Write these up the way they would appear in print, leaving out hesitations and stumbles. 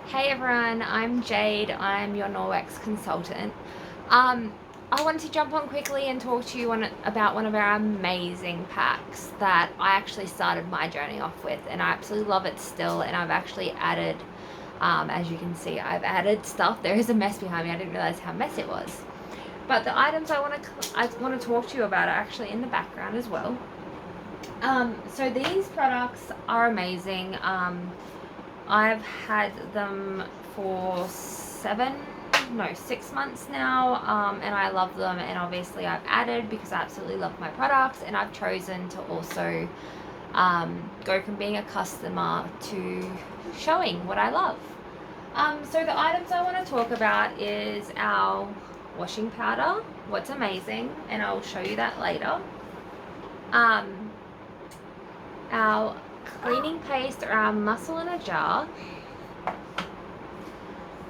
Hey everyone, I'm Jade. I'm your Norwex consultant. I wanted to jump on quickly and talk to you about one of our amazing packs that I actually started my journey off with, and I absolutely love it still. And I've actually added, as you can see, I've added stuff. There is a mess behind me. I didn't realize how messy it was. But the items I want to talk to you about are actually in the background as well. So these products are amazing. I've had them for 6 months now, and I love them. And obviously, I've added because I absolutely love my products, and I've chosen to also go from being a customer to showing what I love. So the items I want to talk about is our washing powder. What's amazing, and I'll show you that later. Our cleaning paste or our muscle in a jar,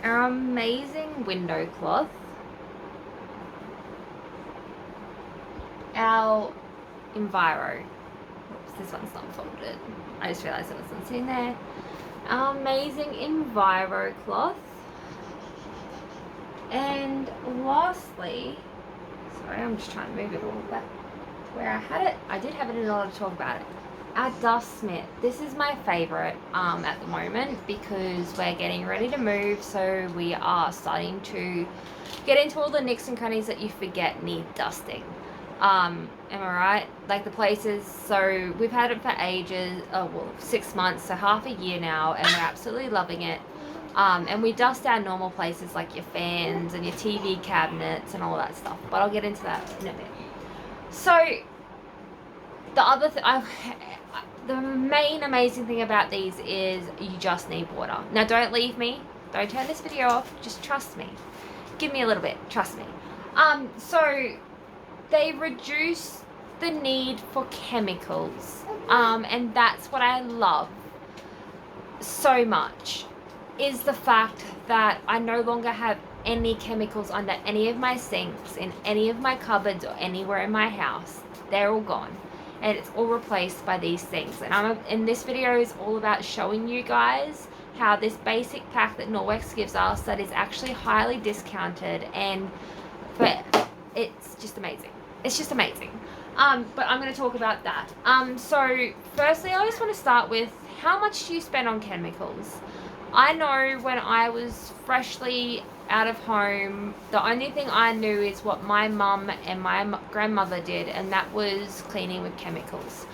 our amazing window cloth, our Enviro. Oops, this one's not folded. I just realised it wasn't sitting there. Our amazing Enviro cloth. And lastly, sorry, I'm just trying to move it all back to where I had it. I did have it in order to talk about it. Our dust mitt. This is my favorite at the moment because we're getting ready to move, so we are starting to get into all the nicks and crannies that you forget need dusting. Am I right? Like the places, so we've had it for ages, 6 months, so half a year now, and we're absolutely loving it. And we dust our normal places like your fans and your TV cabinets and all that stuff, but I'll get into that in a bit. So the main amazing thing about these is you just need water. Now don't leave me. Don't turn this video off. Just trust me. Give me a little bit. Trust me. So they reduce the need for chemicals. And that's what I love so much, is the fact that I no longer have any chemicals under any of my sinks, in any of my cupboards, or anywhere in my house. They're all gone. And it's all replaced by these things. And this video is all about showing you guys how this basic pack that Norwex gives us, that is actually highly discounted, and it's just amazing. It's just amazing. But I'm going to talk about that. So firstly, I just want to start with, how much do you spend on chemicals? I know when I was freshly out of home, the only thing I knew is what my mum and my grandmother did, and that was cleaning with chemicals.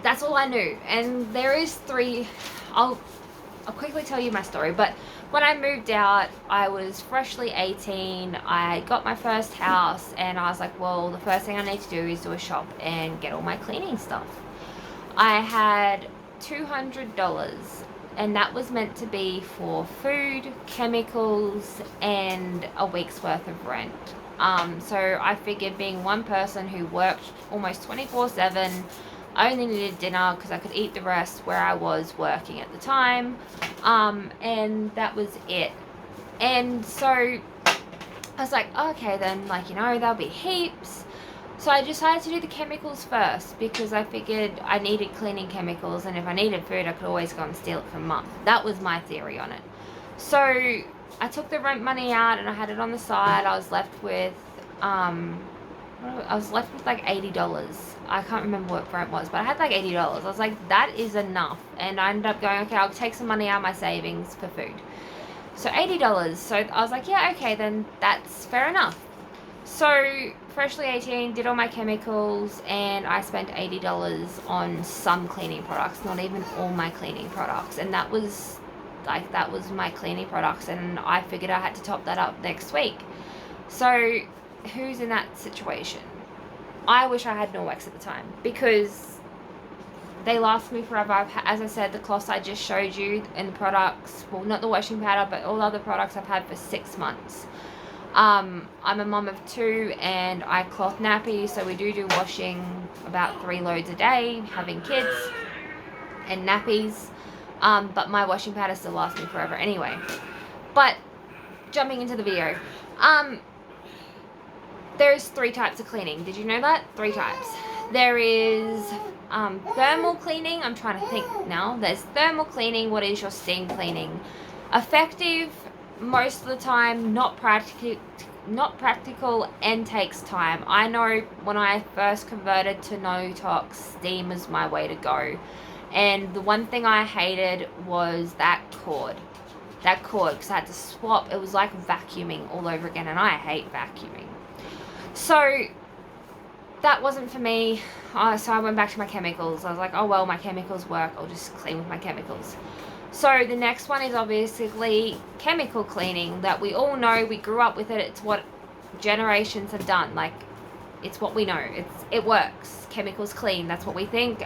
That's all I knew. And there is three. I'll quickly tell you my story. But when I moved out, I was freshly 18. I got my first house, and I was like, well, the first thing I need to do is do a shop and get all my cleaning stuff. I had $200, and that was meant to be for food, chemicals, and a week's worth of rent. So I figured, being one person who worked almost 24/7, I only needed dinner because I could eat the rest where I was working at the time, and that was it. And so I was like, okay, then, there'll be heaps. So I decided to do the chemicals first because I figured I needed cleaning chemicals, and if I needed food, I could always go and steal it from Mum. That was my theory on it. So I took the rent money out and I had it on the side. I was left with like $80. I can't remember what rent was, but I had like $80. I was like, that is enough. And I ended up going, okay, I'll take some money out of my savings for food. So $80. So I was like, yeah, okay, then that's fair enough. So freshly 18, did all my chemicals, and I spent $80 on some cleaning products, not even all my cleaning products. And that was my cleaning products, and I figured I had to top that up next week. So who's in that situation? I wish I had Norwex at the time, because they last me forever. As I said, the cloths I just showed you, and the products, well, not the washing powder, but all other products I've had for 6 months. I'm a mum of 2, and I cloth nappies, so we do washing about 3 loads a day, having kids and nappies. But my washing powder still lasts me forever anyway. But jumping into the video, there's 3 types of cleaning. Did you know that? 3 types. There is Thermal cleaning, I'm trying to think now. There's thermal cleaning. What is your steam cleaning? Effective most of the time, not practical, and takes time. I know when I first converted to No-Tox, steam is my way to go. And the one thing I hated was that cord, because I had to swap. It was like vacuuming all over again, and I hate vacuuming. So that wasn't for me. So I went back to my chemicals. I was like, oh well, my chemicals work, I'll just clean with my chemicals. So the next one is obviously chemical cleaning, that we all know. We grew up with it. It's what generations have done. Like, it's what we know. It works. Chemicals clean. That's what we think.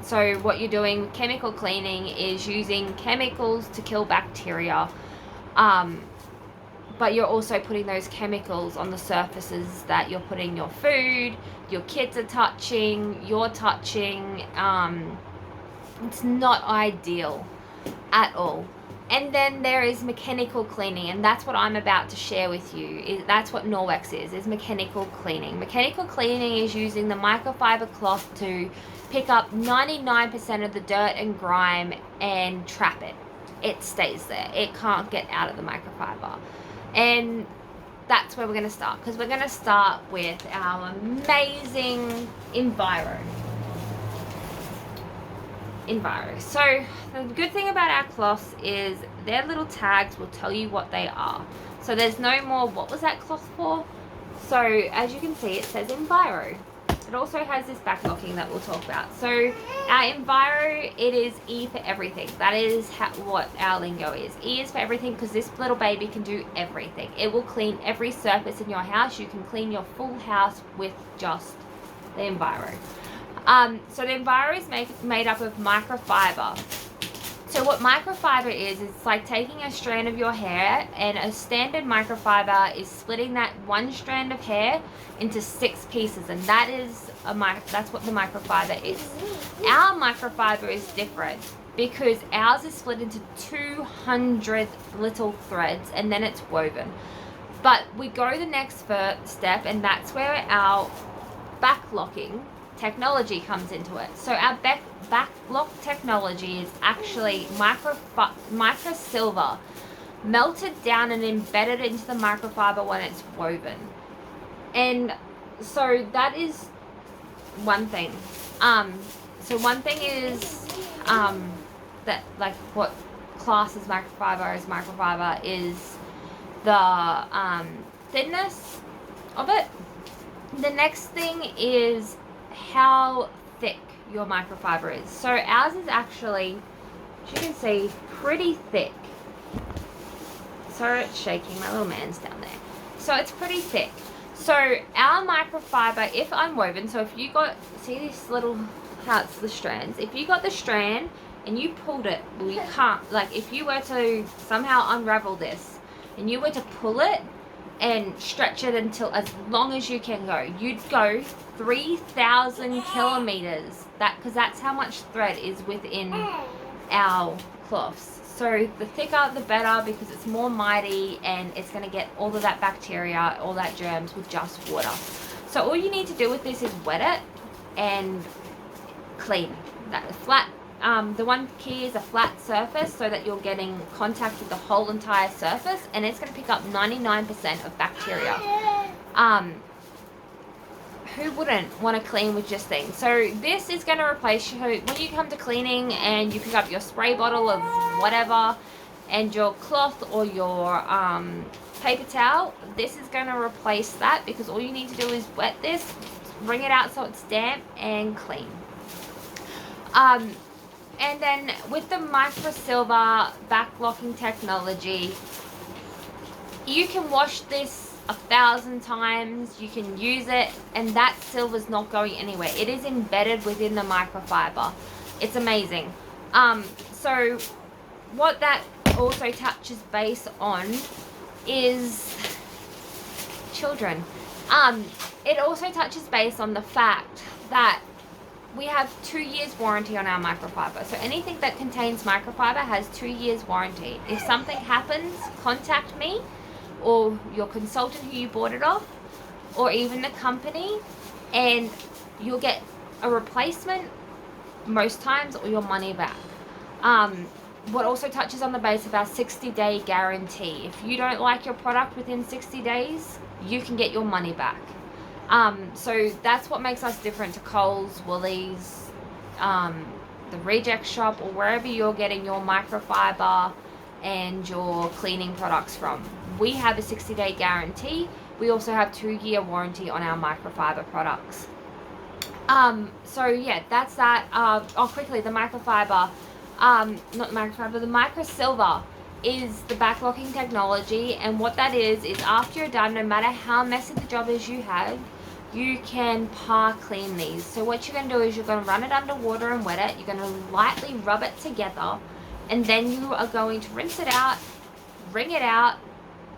So what you're doing with chemical cleaning is using chemicals to kill bacteria. But you're also putting those chemicals on the surfaces that you're putting your food, your kids are touching, you're touching. It's not ideal at all. And then there is mechanical cleaning, and that's what I'm about to share with you. That's what Norwex is mechanical cleaning. Mechanical cleaning is using the microfiber cloth to pick up 99% of the dirt and grime and trap it. It stays there. It can't get out of the microfiber. And that's where we're going to start, because we're going to start with our amazing Enviro. So the good thing about our cloths is their little tags will tell you what they are. So there's no more, what was that cloth for? So as you can see, it says Enviro. It also has this back locking that we'll talk about. So our Enviro, it is E for everything. That is what our lingo is. E is for everything, because this little baby can do everything. It will clean every surface in your house. You can clean your full house with just the Enviro. So the Enviro is made up of microfiber. So what microfiber is, it's like taking a strand of your hair, and a standard microfiber is splitting that one strand of hair into 6 pieces, and that's what the microfiber is. Our microfiber is different, because ours is split into 200 little threads, and then it's woven. But we go the next step, and that's where our back locking technology comes into it. So our back lock technology is actually micro silver melted down and embedded into the microfiber when it's woven. And so that is one thing. So one thing is that, like, what class is microfiber is the thinness of it. The next thing is how thick your microfiber is. So ours is actually, as you can see, pretty thick. Sorry, it's shaking. My little man's down there. So it's pretty thick. So our microfiber, if unwoven, so if you got, see this little, how it's the strands, if you got the strand and you pulled it, well, you can't, like, if you were to somehow unravel this and you were to pull it and stretch it until as long as you can go, you'd go 3,000 kilometers. Because that's how much thread is within our cloths. So the thicker the better, because it's more mighty and it's going to get all of that bacteria, all that germs with just water. So all you need to do with this is wet it and clean. That flat. The one key is a flat surface, so that you're getting contact with the whole entire surface, and it's going to pick up 99% of bacteria. Who wouldn't want to clean with just things? So this is going to replace you when you come to cleaning and you pick up your spray bottle of whatever and your cloth or your paper towel. This is going to replace that, because all you need to do is wet this, wring it out so it's damp, and clean. And then with the microsilver back locking technology, you can wash this 1,000 times, you can use it, and that silver's not going anywhere. It is embedded within the microfiber. It's amazing. So what that also touches base on is children. It also touches base on the fact that we have 2 years warranty on our microfiber. So anything that contains microfiber has 2 years warranty. If something happens, contact me or your consultant who you bought it off, or even the company, and you'll get a replacement most times, or your money back. What also touches on the base of our 60-day guarantee. If you don't like your product within 60 days, you can get your money back. So that's what makes us different to Coles, Woolies, the Reject Shop, or wherever you're getting your microfiber and your cleaning products from. We have a 60-day guarantee. We also have 2-year warranty on our microfiber products. So yeah, that's that. Quickly, the microfiber, not the microfiber, the microsilver is the backlocking technology, and what that is after you're done, no matter how messy the job is you have, you can par clean these. So what you're going to do is you're going to run it under water and wet it. You're going to lightly rub it together, and then you are going to rinse it out, wring it out,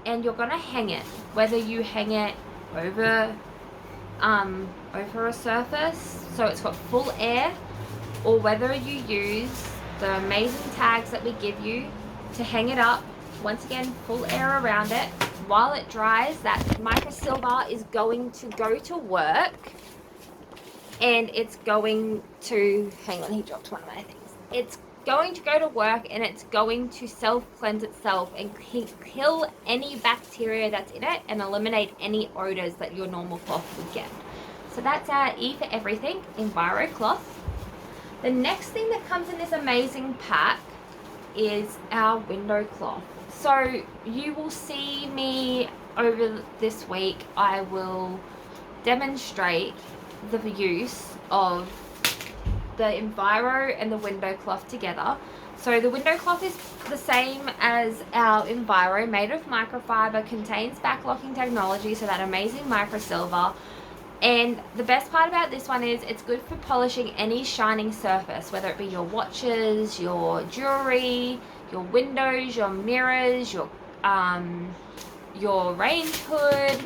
and you're going to hang it. Whether you hang it over a surface so it's got full air, or whether you use the amazing tags that we give you to hang it up, once again full air around it. While it dries, that microsilver is going to go to work, and it's going to, hang on, he dropped one of my things. It's going to go to work, and it's going to self-cleanse itself and kill any bacteria that's in it and eliminate any odors that your normal cloth would get. So that's our E for Everything Enviro cloth. The next thing that comes in this amazing pack is our window cloth. So you will see me over this week, I will demonstrate the use of the Enviro and the window cloth together. So the window cloth is the same as our Enviro, made of microfiber, contains backlocking technology, so that amazing microsilver. And the best part about this one is it's good for polishing any shining surface, whether it be your watches, your jewelry, your windows, your mirrors, your range hood,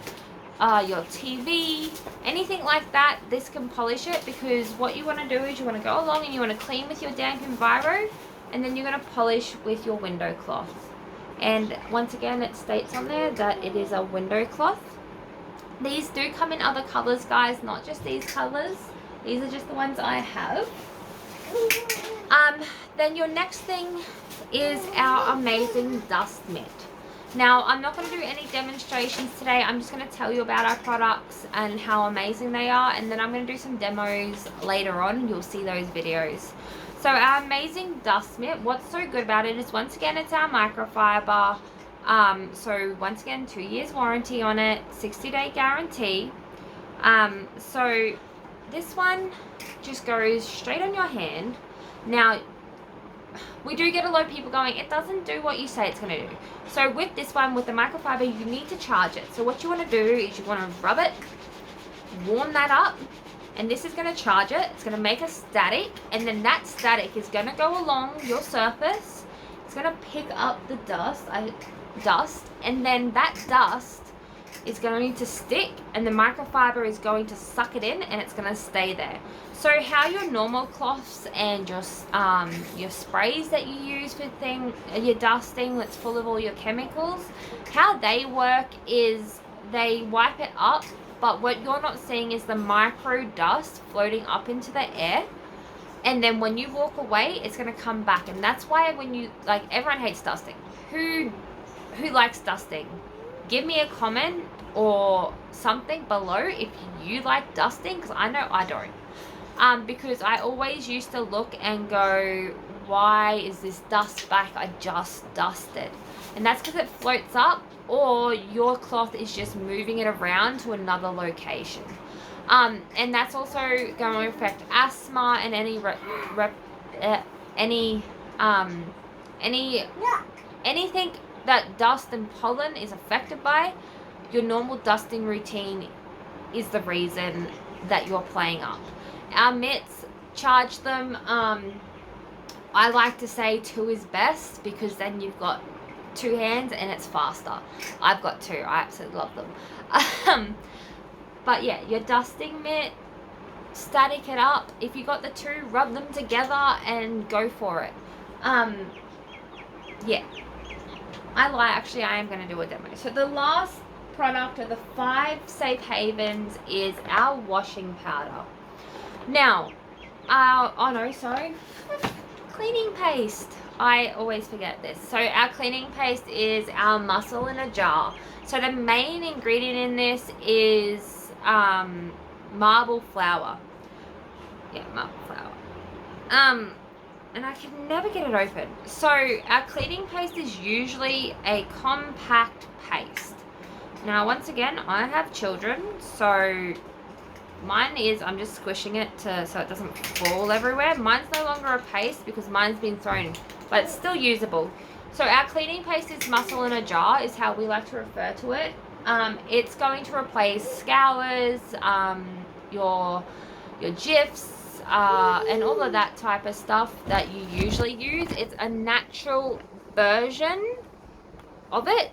your TV, anything like that. This can polish it, because what you want to do is you want to go along and you want to clean with your damp Enviro, and then you're going to polish with your window cloth. And once again, it states on there that it is a window cloth. These do come in other colors, guys, not just these colors. These are just the ones I have. Then your next thing is our amazing dust mitt. Now, I'm not going to do any demonstrations today. I'm just going to tell you about our products and how amazing they are, and then I'm going to do some demos later on. You'll see those videos. So our amazing dust mitt, what's so good about it is, once again, it's our microfiber. So once again, 2 years warranty on it, 60-day guarantee. So this one just goes straight on your hand. Now, we do get a lot of people going, it doesn't do what you say it's going to do. So with this one, with the microfiber, you need to charge it. So what you want to do is you want to rub it, warm that up, and this is going to charge it. It's going to make a static, and then that static is going to go along your surface. It's going to pick up the dust, and then that dust is going to stick, and the microfiber is going to suck it in, and it's going to stay there. So how your normal cloths and your sprays that you use for your dusting that's full of all your chemicals, how they work is they wipe it up, but what you're not seeing is the micro dust floating up into the air, and then when you walk away, it's going to come back. And that's why when you, like, everyone hates dusting. Who likes dusting? Give me a comment or something below if you like dusting, because I know I don't. Because I always used to look and go, why is this dust back? I just dusted. And that's because it floats up, or your cloth is just moving it around to another location. And that's also going to affect asthma and anything that dust and pollen is affected by. Your normal dusting routine is the reason that you're playing up. Our mitts, charge them. I like to say 2 is best, because then you've got 2 hands and it's faster. I've got 2. I absolutely love them. But yeah, your dusting mitt, static it up. If you got the 2, rub them together and go for it. Yeah. I am going to do a demo. So the last product of the 5 safe havens is our washing powder. Now, Oh no, sorry. Cleaning paste. I always forget this. So our cleaning paste is our mussel in a jar. So the main ingredient in this is marble flour. Yeah, marble flour. And I can never get it open. So our cleaning paste is usually a compact paste. Now, once again, I have children, so mine is, I'm just squishing it so it doesn't fall everywhere. Mine's no longer a paste because mine's been thrown, but it's still usable. So our cleaning paste is mussel in a jar is how we like to refer to it. It's going to replace scours, your Jifs, and all of that type of stuff that you usually use. It's a natural version of it.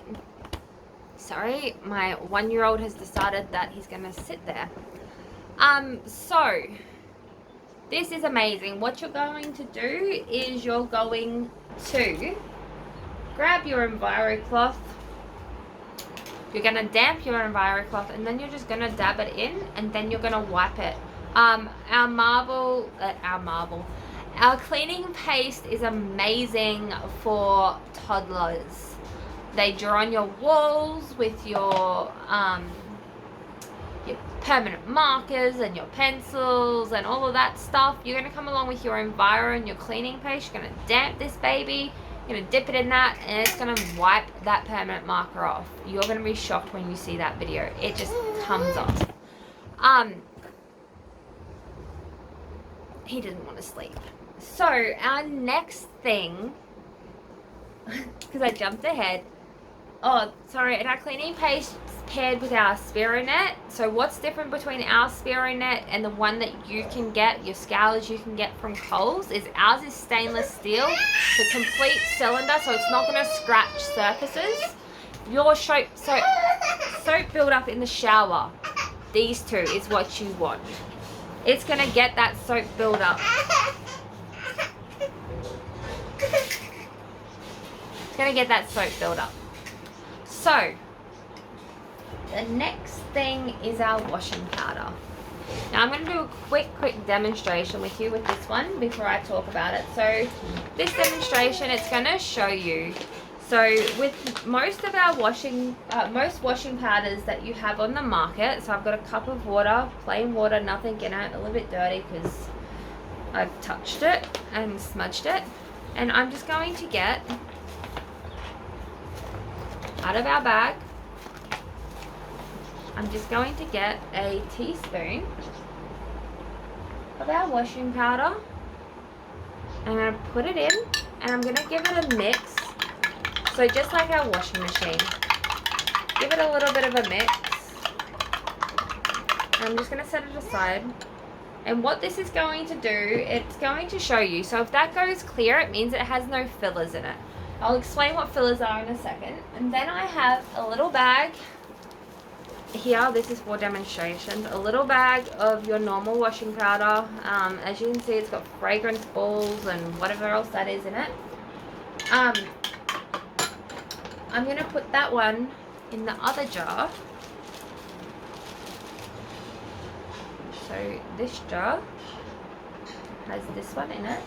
Sorry, my 1-year-old has decided that he's going to sit there. So this is amazing. What you're going to do is you're going to grab your EnviroCloth. You're going to damp your EnviroCloth, and then you're just going to dab it in, and then you're going to wipe it. Our cleaning paste is amazing for toddlers. They draw on your walls with your permanent markers and your pencils and all of that stuff. You're going to come along with your Enviro and your cleaning paste. You're going to damp this baby. You're going to dip it in that, and it's going to wipe that permanent marker off. You're going to be shocked when you see that video. It just comes off. He didn't want to sleep. So our next thing, because I jumped ahead. Oh, sorry, and our cleaning paste is paired with our Spironet. So what's different between our Spironet and the one that you can get, your scours you can get from Coles, is ours is stainless steel, the complete cylinder, so it's not going to scratch surfaces. Your soap build-up in the shower, these two is what you want. It's going to get that soap build-up. It's going to get that soap build-up. So, the next thing is our washing powder. Now, I'm going to do a quick demonstration with you with this one before I talk about it. So, this demonstration, it's going to show you. So, with most of our most washing powders that you have on the market, so I've got a cup of water, plain water, nothing in it, a little bit dirty because I've touched it and smudged it. And I'm just going to get out of our bag, I'm just going to get a teaspoon of our washing powder, and I'm going to put it in, and I'm going to give it a mix. So just like our washing machine, give it a little bit of a mix. I'm just going to set it aside. And what this is going to do, it's going to show you. So if that goes clear, it means it has no fillers in it. I'll explain what fillers are in a second. And then I have a little bag here. This is for demonstrations. A little bag of your normal washing powder. As you can see, it's got fragrance balls and whatever else that is in it. I'm going to put that one in the other jar. So this jar has this one in it.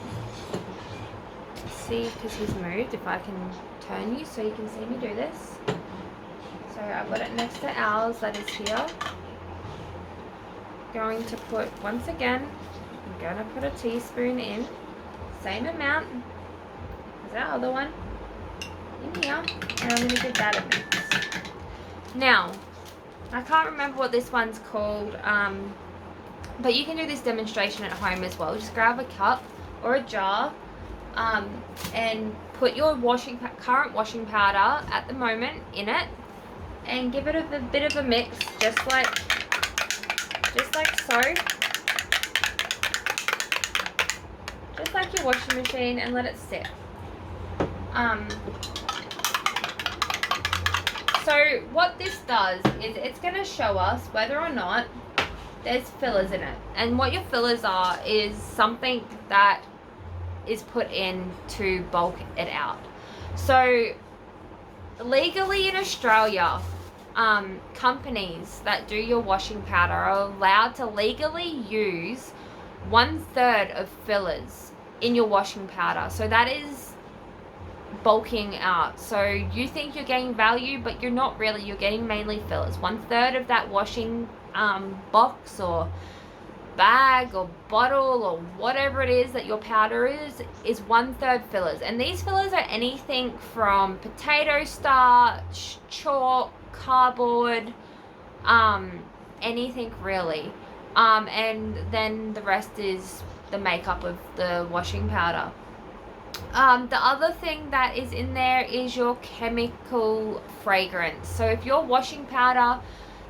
See, because he's moved, if I can turn you so you can see me do this. So I've got it next to ours that is here. Going to put, once again, I'm going to put a teaspoon in, same amount as our other one, in here, and I'm going to give that a mix. Now, I can't remember what this one's called, but you can do this demonstration at home as well. Just grab a cup or a jar, and put your current washing powder at the moment in it, and give it a bit of a mix, just like so, just like your washing machine, and let it sit. So what this does is it's going to show us whether or not there's fillers in it, and what your fillers are is something that is put in to bulk it out. So legally in Australia, companies that do your washing powder are allowed to legally use 1/3 of fillers in your washing powder. So that is bulking out. So you think you're getting value, but you're not really. You're getting mainly fillers. 1/3 of that washing box or bag or bottle or whatever it is that your powder is 1/3 fillers. And these fillers are anything from potato starch, chalk, cardboard, anything really. And then the rest is the makeup of the washing powder. The other thing that is in there is your chemical fragrance. So if your washing powder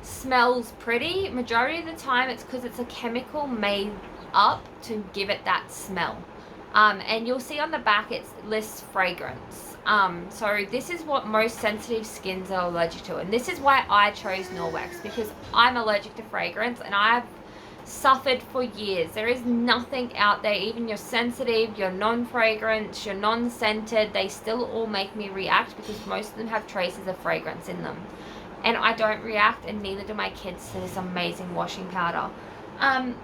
smells pretty, majority of the time it's because it's a chemical made up to give it that smell. And you'll see on the back it lists fragrance. So this is what most sensitive skins are allergic to, and this is why I chose Norwex, because I'm allergic to fragrance and I've suffered for years. There is nothing out there, even your sensitive, your non-fragrance, your non-scented, they still all make me react because most of them have traces of fragrance in them. And I don't react, and neither do my kids, to this amazing washing powder.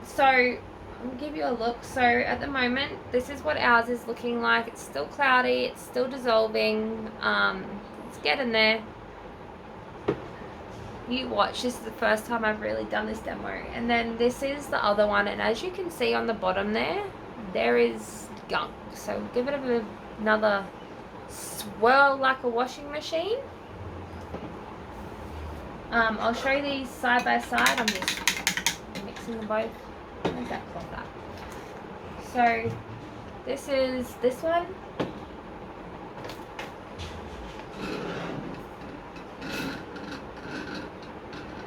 So I'll give you a look. So at the moment, this is what ours is looking like. It's still cloudy, it's still dissolving. It's getting there. You watch, this is the first time I've really done this demo. And then this is the other one, and as you can see on the bottom there is gunk. So give it another swirl like a washing machine. I'll show you these side by side. I'm just mixing them both. Where's that cloth at? So this is this one.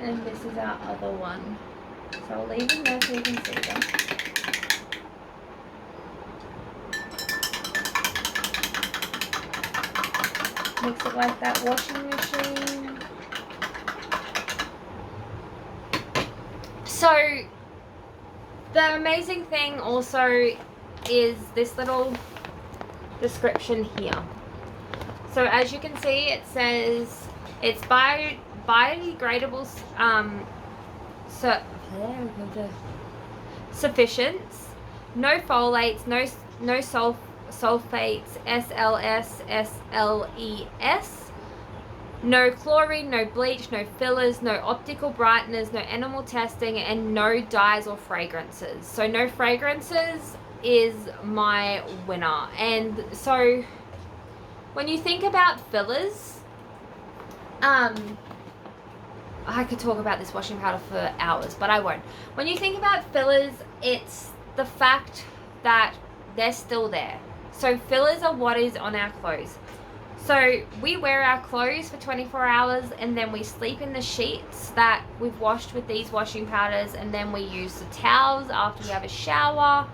And this is our other one. So I'll leave them there so you can see them. Mix it like that washing machine. So the amazing thing also is this little description here. So as you can see, it says it's biodegradable sufficients, no phthalates, no sulfates, SLS, SLES, no chlorine, no bleach, no fillers, no optical brighteners, no animal testing, and no dyes or fragrances. So no fragrances is my winner. And so when you think about fillers, I could talk about this washing powder for hours, but I won't. When you think about fillers, it's the fact that they're still there. So fillers are what is on our clothes. So we wear our clothes for 24 hours and then we sleep in the sheets that we've washed with these washing powders, and then we use the towels after we have a shower,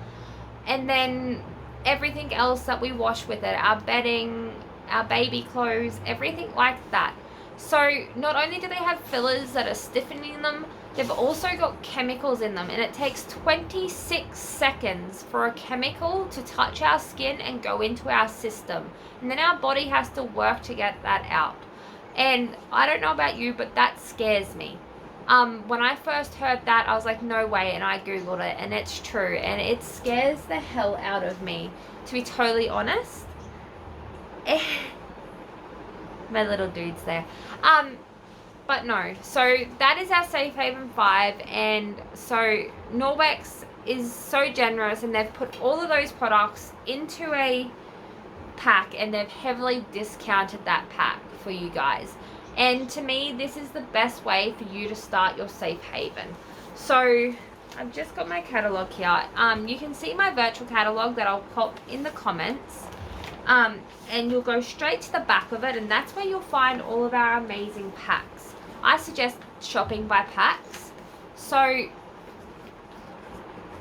and then everything else that we wash with it, our bedding, our baby clothes, everything like that. So not only do they have fillers that are stiffening them, they've also got chemicals in them, and it takes 26 seconds for a chemical to touch our skin and go into our system, and then our body has to work to get that out. And I don't know about you, but that scares me. When I first heard that, I was like, no way, and I googled it, and it's true, and it scares the hell out of me, to be totally honest. My little dudes there. But no, so that is our Safe Haven 5, and so Norwex is so generous, and they've put all of those products into a pack, and they've heavily discounted that pack for you guys. And to me, this is the best way for you to start your Safe Haven. So I've just got my catalog here. You can see my virtual catalog that I'll pop in the comments. And you'll go straight to the back of it, and that's where you'll find all of our amazing packs. I suggest shopping by packs. So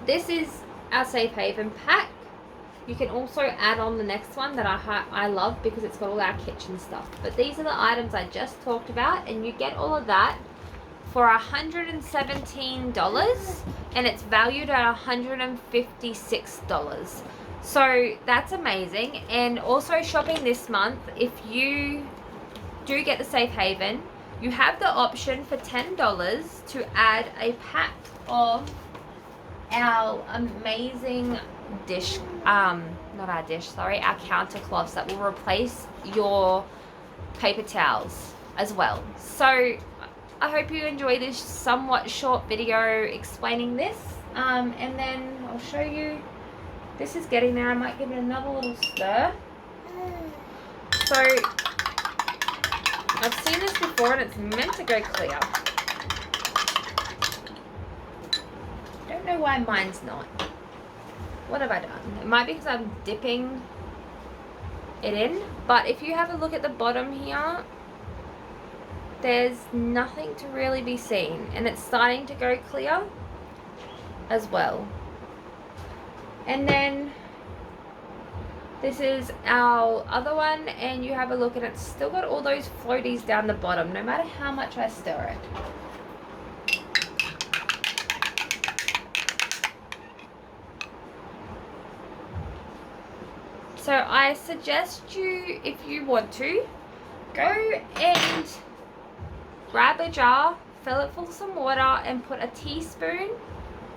this is our Safe Haven pack. You can also add on the next one that I love because it's got all our kitchen stuff. But these are the items I just talked about, and you get all of that for $117, and it's valued at $156. So that's amazing. And also shopping this month, if you do get the Safe Haven, you have the option for $10 to add a pack of our amazing dish, not our dish, sorry, our counter cloths that will replace your paper towels as well. So I hope you enjoy this somewhat short video explaining this, and then I'll show you. This is getting there. I might give it another little stir. So I've seen this before and it's meant to go clear. Don't know why mine's not. What have I done? It might be because I'm dipping it in, but if you have a look at the bottom here, there's nothing to really be seen, and it's starting to go clear as well. And then this is our other one, and you have a look and it's still got all those floaties down the bottom no matter how much I stir it. So I suggest you, if you want to, go and grab a jar, fill it full of some water, and put a teaspoon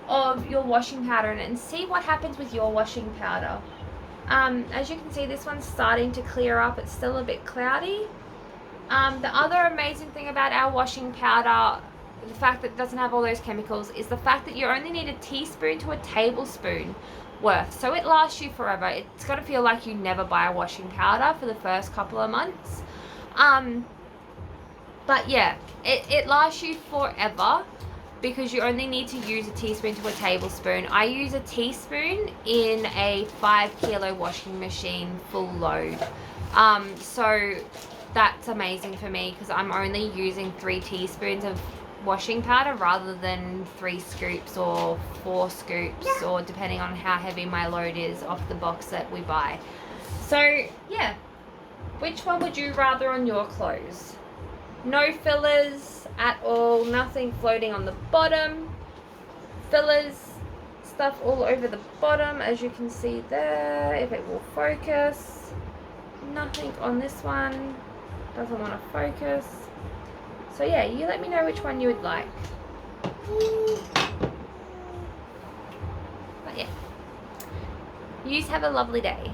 of your washing powder in it and see what happens with your washing powder. As you can see, this one's starting to clear up. It's still a bit cloudy. The other amazing thing about our washing powder, the fact that it doesn't have all those chemicals, is the fact that you only need a teaspoon to a tablespoon worth. So it lasts you forever. It's got to feel like you never buy a washing powder for the first couple of months. But yeah, it lasts you forever because you only need to use a teaspoon to a tablespoon. I use a teaspoon in a 5 kilo washing machine full load. So that's amazing for me because I'm only using 3 teaspoons of washing powder rather than 3 scoops or 4 scoops, or depending on how heavy my load is off the box that we buy. So yeah, which one would you rather on your clothes? No fillers at all, nothing floating on the bottom, fillers, stuff all over the bottom as you can see there, if it will focus. Nothing on this one, doesn't want to focus. So yeah, you let me know which one you would like. But yeah, you have a lovely day.